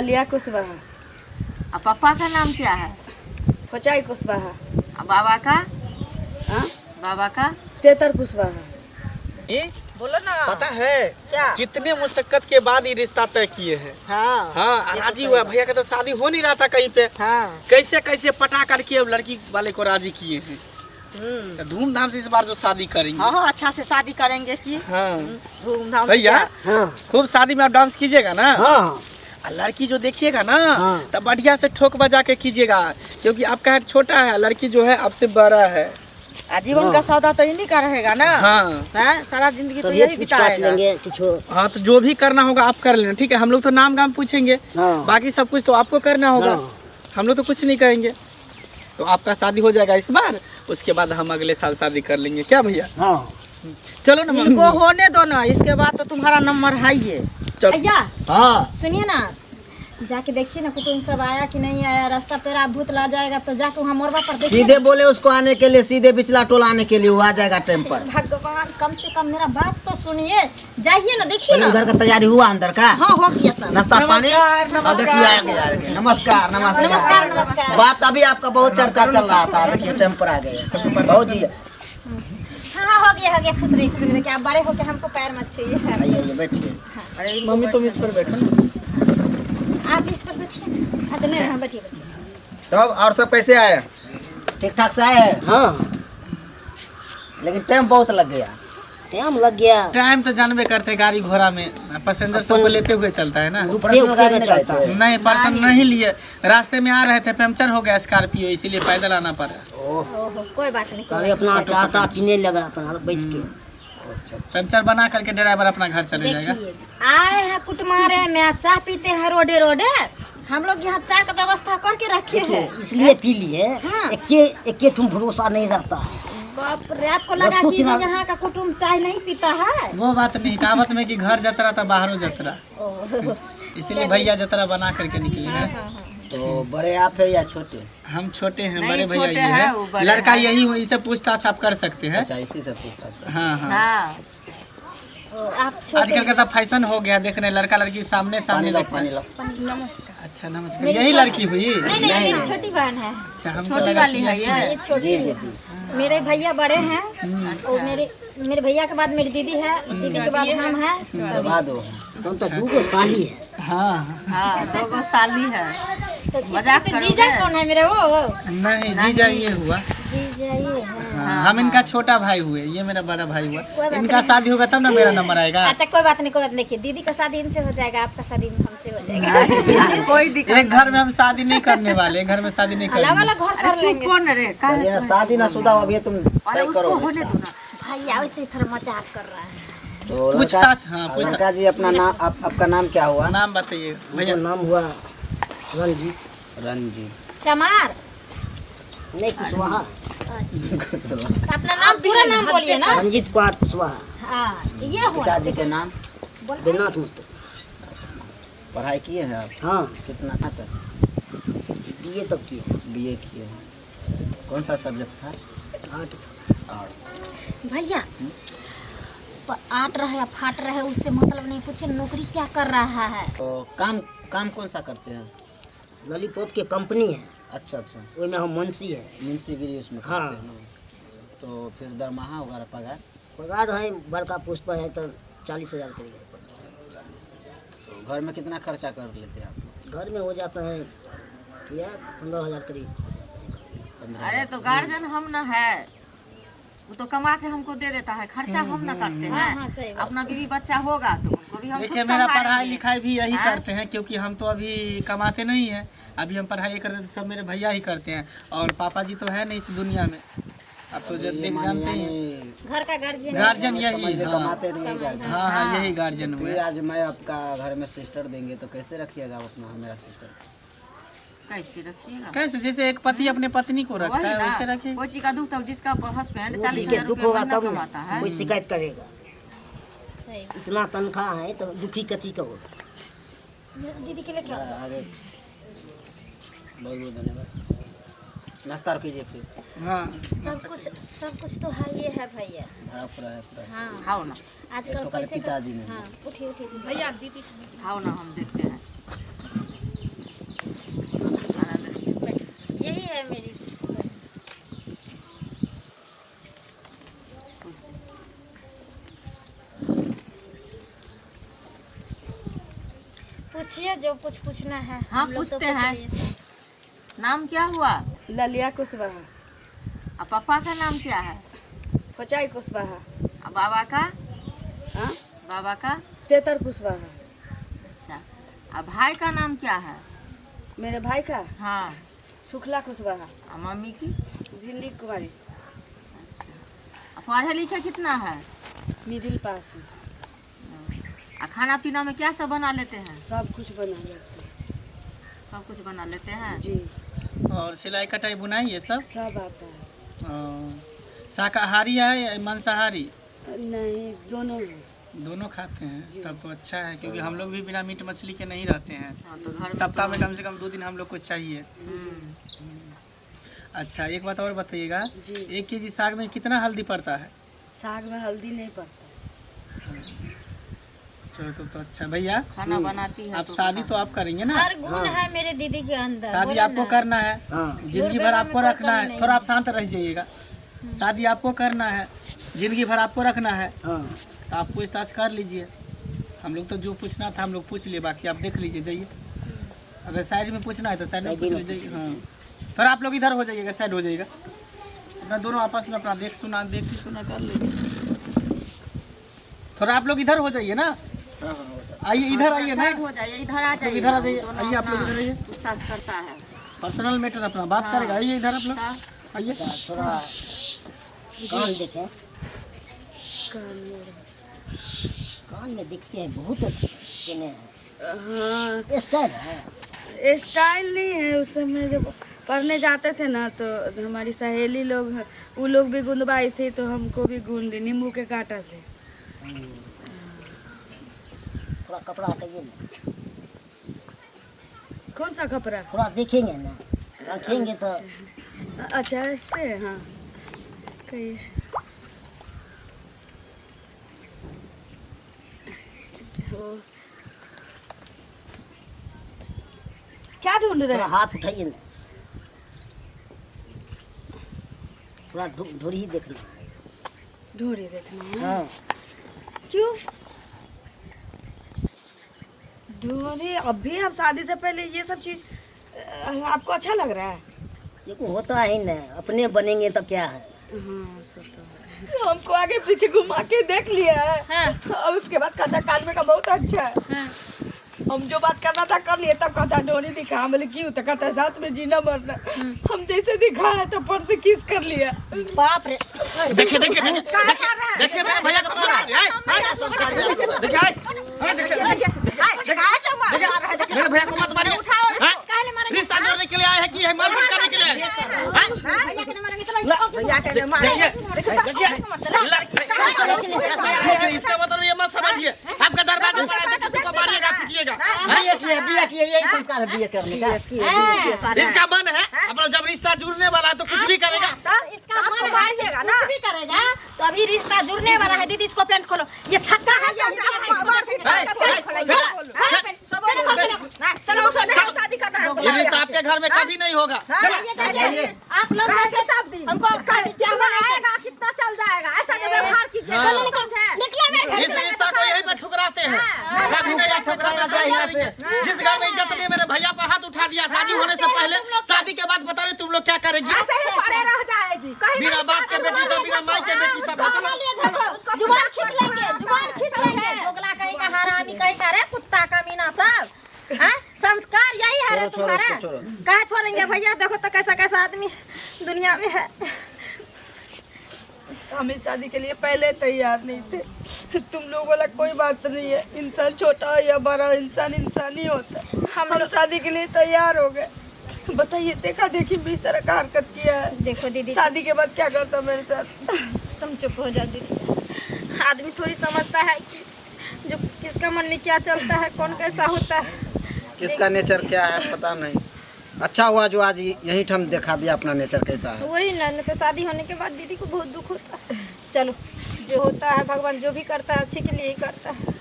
लिया कुशवाहा। अब पापा का नाम क्या है? फचाई कुशवाहा। अब बाबा का? हाँ? बाबा का? तेतर कुशवाहा। ये बोलो ना। पता है क्या? कितने मुशक्कत के बाद ये रिश्ता तय किए हैं। हाँ हाँ, राजी हुआ। भैया का तो शादी हो नहीं रहा था कहीं पे। हाँ। कैसे कैसे पटा करके अब लड़की वाले को राजी किए हैं। तो धूमधाम से इस बार जो शादी करेंगे। हाँ हाँ, अच्छा से शादी करेंगे कि हाँ धूमधाम से। भैया, हाँ खूब शादी में आप डांस कीजिएगा ना। हाँ और लड़की जो देखिएगा ना, हाँ। तब बढ़िया से ठोक बजा के कीजिएगा, क्योंकि आपका हाथ छोटा है, लड़की जो है आपसे बड़ा है। आजीवन का सौदा तो इन्हीं का रहेगा ना। हाँ हाँ, सारा जिंदगी तो यही बिताएगा। हाँ, तो जो भी करना होगा आप कर लेना, ठीक है। हम लोग तो नाम गाम पूछेंगे, बाकी सब कुछ तो आपको करना होगा। हम लोग तो कुछ नहीं कहेंगे। तो आपका शादी हो जाएगा इस बार, उसके बाद हम अगले साल शादी कर लेंगे। क्या भैया? हाँ। चलो ना मम्मी। इनको होने दो ना, इसके बाद तो तुम्हारा नंबर है ये। भैया हाँ, सुनिए ना, जाके देखिए ना कुटुंब सब आया कि नहीं आया। रास्ता पे आप भूत ला जाएगा तो जाके वहाँ मोरबा पर देखिए। सीधे बोले उसको आने के लिए, सीधे बिचला टोला आने के लिए वो आ जाएगा टाइम पर। भगवान, कम से कम मेरा बात तो सुनिए। जाइए ना, देखिए ना। उधर का तैयारी हुआ अंदर का? हाँ, हो गया सब। नाश्ता पानी? और देखिए आ गया। नमस्कार नमस्कार नमस्कार। बात अभी आपका बहुत चर्चा चल रहा था, देखिए टाइम पर आ गए बहुत जी। हाँ, हो गया खुश रहिए खुश रहिए। देखिए आप बड़े होके हमको पैर मत छुइए। आइए बैठिए। मम्मी तुम इस पर बैठो। आप इस पर बैठिए ना। अच्छा नहीं, हाँ बैठिए। तब और सब कैसे आए? ठीक ठाक से आए? हाँ, लेकिन टाइम बहुत लग गया। टाइम लग गया। टाइम तो जानबे करते, गाड़ी घोड़ा में पैसेंजर सबको लेते हुए चलता है ना। गाड़ी में चलता है। नहीं, पर्सन नहीं लिए, रास्ते में आ रहे थे, पंचर हो गया स्कॉर्पियो, इसीलिए पैदल आना पड़ा। ओहो, कोई बात नहीं। अभी अपना चाहता पीने लगा अपना बैठ के। पंचर बना करके ड्राइवर अपना घर चले जाएगा। देखिए, आए हैं कुटमारे में, चाय पीते हैं रोडे रोडे। हम लोग यहाँ चाय का व्यवस्था करके रखे हैं, इसलिए पी लिए। हाँ। एक ठुम भरोसा नहीं रहता है। बाप रे, आपको लगा कि यहाँ का कुटुम्ब चाय नहीं पीता है। वो बात नहीं, कहावत में कि घर जतरा था बाहरों जतरा, इसीलिए भैया जतरा बना करके निकले हैं। तो बड़े आप है या छोटे? हम छोटे हैं, नहीं, बड़े भैया छोटे ये हैं, वो है। बड़े लड़का हैं। यही हो, इसे पूछताछ आप कर सकते हैं। अच्छा, इसी से पूछता। हाँ हाँ, हाँ। आप छोटे आजकल का तो फैशन हो गया, देखने लड़का लड़की सामने सामने देखते हैं। नमस्कार। अच्छा नमस्कार। यही लड़की हुई? नहीं, मेरी छोटी बहन है। अच्छा, हम छोटी वाली है ये। ये छोटी है। मेरे भैया बड़े हैं और मेरे भैया के बाद मेरी दीदी है, दीदी के बाद हम हैं। तो दूगो साली है। हाँ हाँ, 2 साली है। तो मजाक इसमें करोगे? जीजा कौन है मेरे? वो नहीं, जीजा ये हुआ। जीजा ये है। हाँ, हम इनका छोटा भाई हुए, ये मेरा बड़ा भाई हुआ। इनका शादी होगा तब ना मेरा नंबर आएगा। अच्छा कोई बात नहीं, कोई बात नहीं। देखिए, दीदी का शादी इनसे हो जाएगा, आपका शादी हमसे हो जाएगा। कोई दिक्कत एक घर में हम शादी नहीं करने वाले, एक घर में शादी नहीं अलग करेंगे। अलग घर कर चुप लेंगे। कौन रे? शादी ना शुदा अभी तुम अरे तय उसको करो। होने दो ना। भैया वैसे थोड़ा मजाक कर रहा है। तो पूछताछ, हाँ पूछताछ। लड़का जी अपना नाम, आपका नाम क्या हुआ? नाम बताइए भैया। नाम हुआ रंजीत। रंजीत चमार। नहीं, कुशवाहा। अपना नाम पूरा नाम बोलिए ना। रंजीत कुमार कुशवाहा। हाँ, ये हुआ। पिताजी के नाम? बेनाथ मुत्तु। पढ़ाई किए हैं आप? हाँ, कितना तक? बीए तक किए। बीए किए हैं। कौन सा सब्जेक्ट था? 8। भैया, आट रहे या फाट रहे उससे मतलब नहीं, पूछे नौकरी क्या कर रहा है। तो काम कौन सा करते हैं? लॉलीपॉप की कंपनी है, अच्छा अच्छा, उसमें हम मुंशी है। मुंशीगिरी उसमें हाँ। करते हैं। तो फिर दरमाहा वगैरह पगार? पगार है, बड़का पोस्ट पर है तो 40,000 करीब। तो घर में कितना खर्चा कर लेते हैं आप? घर में हो जाता है या 15,000 करीब हो जाता है। अरे तो गार्जियन हम ना है, वो तो कमा के हमको दे देता है, खर्चा हम ना करते हाँ, हाँ, सही हैं। बात। अपना बीवी बच्चा होगा तो उनको भी हम खुद देखिए, मेरा पढ़ाई संभालेंगे। लिखाई भी यही हाँ? करते हैं, क्योंकि हम तो अभी कमाते नहीं हैं। अभी हम पढ़ाई करते तो सब मेरे भैया ही करते हैं, और पापा जी तो है नहीं इस दुनिया में। अब तो जब देख जानते हैं, घर का गार्जियन। गार्जियन यही। हाँ कमाते नहीं गार्जियन। हाँ हाँ, यही गार्जियन फिर हुए। आज मैं आपका घर में सिस्टर देंगे तो कैसे रखिएगा आप अपना मेरा सिस्टर? कैसे रखिएगा? कैसे? जैसे एक पति अपने पत्नी को रखता वही है, ना, वैसे रखिए। कोई चीज का दुख तब जिसका हस्बैंड वो 40,000 ठीक है, दुख रुपया होगा महीना तब कमाता ना है। कोई शिकायत करेगा। सही। इतना तनख्वाह है तो दुखी कथी का हो। दीदी के लिए क्या होता है? आगे बहुत बहुत धन्यवाद। नाश्ता कीजिए फिर। हाँ, सब कुछ तो है, ये है भैया। भरा पूरा है पूरा। हाँ, खाओ ना, आजकल तो कैसे पिताजी ने। हाँ, उठिए उठिए भैया, दीदी खाओ ना, हम देखते हैं। पूछिए जो कुछ पूछना है। हाँ, हम लोग तो पूछते हैं। पूछ लिए। नाम क्या हुआ? ललिया कुशवाहा। और पापा का नाम क्या है? फचाई कुशवाहा। और बाबा का? हाँ? बाबा का? तेतर कुशवाहा। अच्छा। और भाई का नाम क्या है? मेरे भाई का हाँ। सुखला कुशवाहा। और मम्मी की? भिंडी कुमारी। अच्छा। और पढ़े लिखे कितना है? मिडिल पास है। और खाना पीना में क्या सब बना लेते हैं? सब कुछ बना लेते सब कुछ बना लेते हैं। हैं। जी और सिलाई कटाई बुनाई ये सब? सब आता है। शाकाहारी है या मांसाहारी? नहीं, दोनों हैं। दोनों खाते हैं, जी। तब तो अच्छा है, क्योंकि हम लोग भी बिना मीट मछली के नहीं रहते हैं। हाँ, तो घर में सप्ताह में तो- कम से कम 2 दिन हम लोग को चाहिए। हम्म। अच्छा, एक बात और बताइएगा, जी। 1 केजी साग में कितना हल्दी पड़ता है? साग में हल्दी नहीं पड़ता। चलो तो अच्छा। भैया खाना बनाती है आप तो शादी तो आप करेंगे ना? हर गुण है मेरे दीदी के अंदर। शादी बोले आपको ना। करना है, हाँ जिंदगी भर दुर्गा आपको में कोई रखना कमी है। नहीं थोड़ा है। आप शांत रह जाइएगा। शादी आपको करना है, जिंदगी भर आपको रखना है, हाँ तो आप पूछताछ कर लीजिए। हम लोग तो जो पूछना था हम लोग पूछ लिए, बाकी आप देख लीजिए, जाइए। अगर साइड में पूछना है तो साइड में पूछ लीजिए। हाँ, फिर आप लोग इधर हो जाइएगा, साइड हो जाइएगा। अपना दोनों आपस में अपना देख सुना कर लीजिए। थोड़ा आप लोग इधर हो जाइए ना, आइए इधर आइए ना, साइड हो जाइए, इधर आ जाइए। इधर आ जाइए, दोनों आइए आप लोग अपना इधर आइए। पूछताछ करता है। पर्सनल मैटर अपना बात करेगा, आइए इधर आप लोग आइए। थोड़ा कान देखें, कान में दिखते हैं बहुत अच्छे हैं। हाँ, स्टाइल है। स्टाइल नहीं है। उस समय जब पढ़ने जाते थे ना, तो हमारी सहेली लोग, वो लोग भी गूंदवाई थी, तो हमको भी गूंदी नींबू के कांटा से। थोड़ा कपड़ा हटाइए ना, कौन सा कपड़ा? थोड़ा देखेंगे ना, रखेंगे तो अच्छा, ऐसे। हाँ, कहिए। ओ, क्या ढूंढ रहे थोड़ा हैं? हाथ उठाइए ना, थोड़ा धुरी ही देख लीजिए। ढूंढी देखना है। हाँ क्यों ढूंढी? अभी आप शादी से पहले ये सब चीज आपको अच्छा लग रहा है? देखो होता है ना, अपने बनेंगे तो क्या है। हाँ, सब तो है। हमको आगे पीछे घुमा के देख लिया है। हाँ। और उसके बाद कहता कान में का बहुत अच्छा है। हाँ। हम जो बात करना था कर लिए, तब कहता डोरी दिखा। हम बोले क्यों? तो कहता साथ में जीना मरना। हम जैसे दिखा है तो पर से किस कर लिया। बाप रे। देखिए देखिए देखिए मेरे भैया को मारा है। देखिए मेरे भैया को मत मारिए। रिश्ता जोड़ने के लिए आए हैं कि मारपीट करने के लिए आए हैं? देखिए इसका मतलब ये मत समझिए आपका दरवाजा पर आके किसी को मारिएगा पीटिएगा। बिया किए यही संस्कार है बिया करने का। इसका मन है अपना, जब रिश्ता जुड़ने वाला है तो कुछ भी करेगा। इसका मन मारिएगा ना, कुछ भी करेगा। तो अभी रिश्ता जुड़ने वाला है। दीदी इसको पेंट खोलो, ये छक्का है। शादी करना है। ये रिश्ता आपके घर में कभी नहीं होगा। आप लोग हमको कितना आएगा, कितना चल जाएगा, ऐसा जो व्यवहार कीजिए। निकलो मेरे घर इस रिश्ता को यहीं पे ठुकराते हैं, कभी नहीं ठुकराना चाहिए। जिस घर में इज्जत ने मेरे भैया पर हाथ उठा दिया शादी होने से पहले, शादी के बाद बता रहे तुम लोग क्या करेगी? ऐसे ही पड़े रह जाएगी। बिना बाप के बेटी सब, बिना माई के बेटी सब। उसको जुबान खींच लेंगे, जुबान खींच लेंगे। दोगला कहीं का, हरामी कहीं का, रे कुत्ता का मीना सब। हाँ? संस्कार यही है रे तुम्हारा। कहाँ छोड़ेंगे भैया? देखो तो कैसा कैसा आदमी दुनिया में है। हम इस शादी के लिए पहले तैयार नहीं थे। तुम लोग वाला कोई बात नहीं है। इंसान छोटा हो या बड़ा, इंसान इंसान ही होता है। हम शादी के लिए तैयार हो गए। बताइए, देखा देखी भी इस तरह का हरकत किया है। देखो दीदी, शादी के बाद क्या करता मेरे साथ? तुम चुप हो जाओ दीदी। आदमी थोड़ी समझता है कि जो किसका मन में क्या चलता है, कौन कैसा होता है। किसका नेचर क्या है पता नहीं। अच्छा हुआ जो आज यही हम दिखा दिया अपना नेचर कैसा है। वही ना, नहीं तो शादी होने के बाद दीदी को बहुत दुख होता है। चलो, जो होता है भगवान जो भी करता है अच्छे के लिए ही करता है।